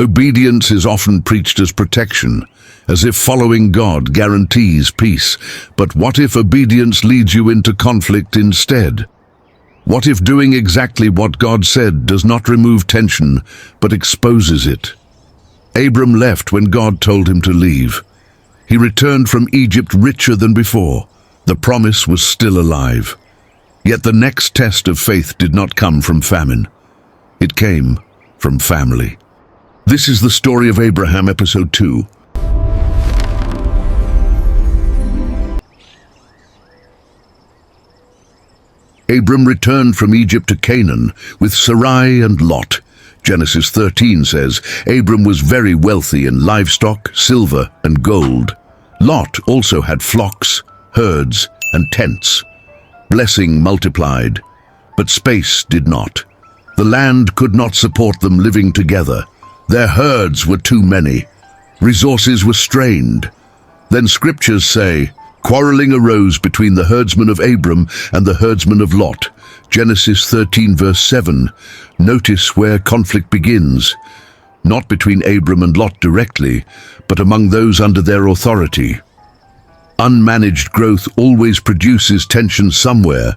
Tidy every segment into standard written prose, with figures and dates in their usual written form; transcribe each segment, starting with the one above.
Obedience is often preached as protection, as if following God guarantees peace. But what if obedience leads you into conflict instead? What if doing exactly what God said does not remove tension, but exposes it? Abram left when God told him to leave. He returned from Egypt richer than before. The promise was still alive. Yet the next test of faith did not come from famine. It came from family. This is the story of Abraham, episode 2. Abram returned from Egypt to Canaan with Sarai and Lot. Genesis 13 says, Abram was very wealthy in livestock, silver, and gold. Lot also had flocks, herds, and tents. Blessing multiplied, but space did not. The land could not support them living together. Their herds were too many. Resources were strained. Then scriptures say, quarreling arose between the herdsmen of Abram and the herdsmen of Lot. Genesis 13 verse 7. Notice where conflict begins. Not between Abram and Lot directly, but among those under their authority. Unmanaged growth always produces tension somewhere.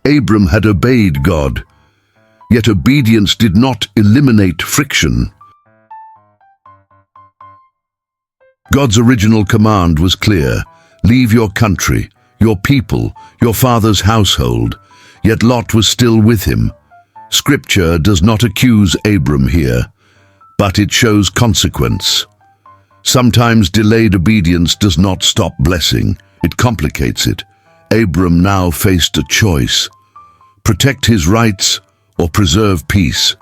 Abram had obeyed God, yet obedience did not eliminate friction. God's original command was clear: leave your country, your people, your father's household. Yet Lot was still with him. Scripture does not accuse Abram here, but it shows consequence. Sometimes delayed obedience does not stop blessing, it complicates it. Abram now faced a choice: protect his rights or preserve peace.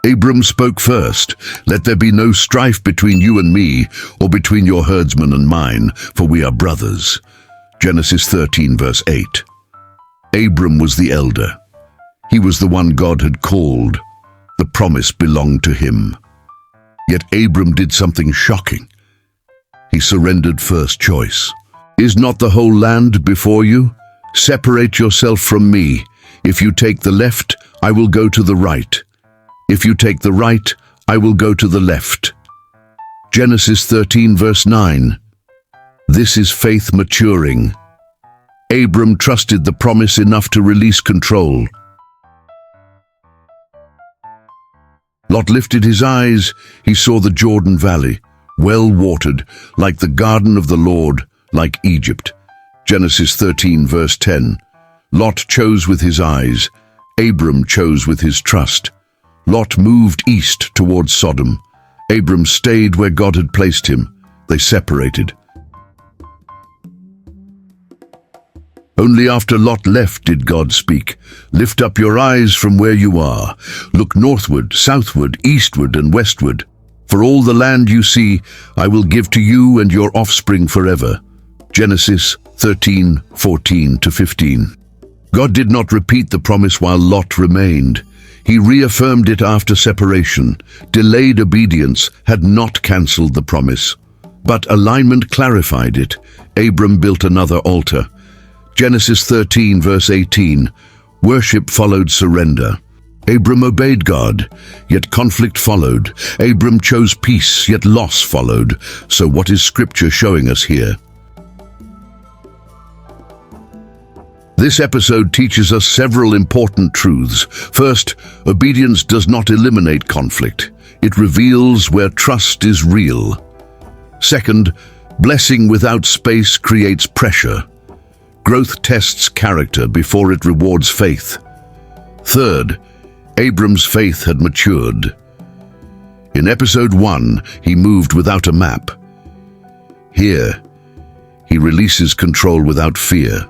Abram spoke first, let there be no strife between you and me, or between your herdsmen and mine, for we are brothers. Genesis 13 verse 8. Abram was the elder. He was the one God had called. The promise belonged to him. Yet Abram did something shocking. He surrendered first choice. Is not the whole land before you? Separate yourself from me. If you take the left, I will go to the right. If you take the right, I will go to the left. Genesis 13 verse 9. This is faith maturing. Abram trusted the promise enough to release control. Lot lifted his eyes. He saw the Jordan Valley, well watered, like the garden of the Lord, like Egypt. Genesis 13 verse 10. Lot chose with his eyes. Abram chose with his trust. Lot moved east towards Sodom. Abram stayed where God had placed him. They separated. Only after Lot left did God speak. Lift up your eyes from where you are. Look northward, southward, eastward, and westward. For all the land you see, I will give to you and your offspring forever. Genesis 13:14-15. God did not repeat the promise while Lot remained. He reaffirmed it after separation. Delayed obedience had not cancelled the promise, but alignment clarified it. Abram built another altar. Genesis 13 verse 18. Worship followed surrender. Abram obeyed God, yet conflict followed. Abram chose peace, yet loss followed. So what is Scripture showing us here? This episode teaches us several important truths. First, obedience does not eliminate conflict. It reveals where trust is real. Second, blessing without space creates pressure. Growth tests character before it rewards faith. Third, Abram's faith had matured. In episode 1, he moved without a map. Here, he releases control without fear.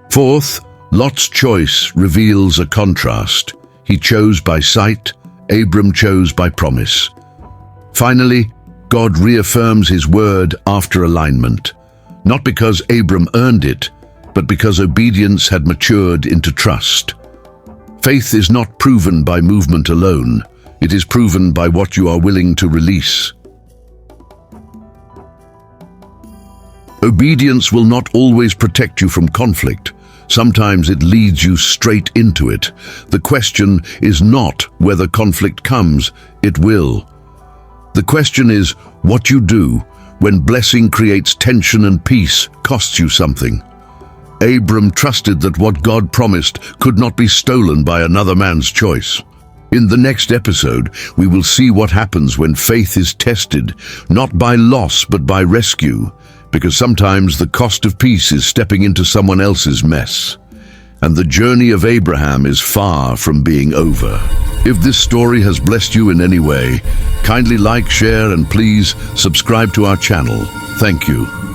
Fourth, Lot's choice reveals a contrast. He chose by sight, Abram chose by promise. Finally, God reaffirms his word after alignment, not because Abram earned it, but because obedience had matured into trust. Faith is not proven by movement alone. It is proven by what you are willing to release. Obedience will not always protect you from conflict, Sometimes it leads you straight into it. The question is not whether conflict comes, it will. The question is what you do when blessing creates tension and peace costs you something. Abram trusted that what God promised could not be stolen by another man's choice. In the next episode, we will see what happens when faith is tested, not by loss but by rescue, because sometimes the cost of peace is stepping into someone else's mess. And the journey of Abraham is far from being over. If this story has blessed you in any way, kindly like, share, and please subscribe to our channel. Thank you.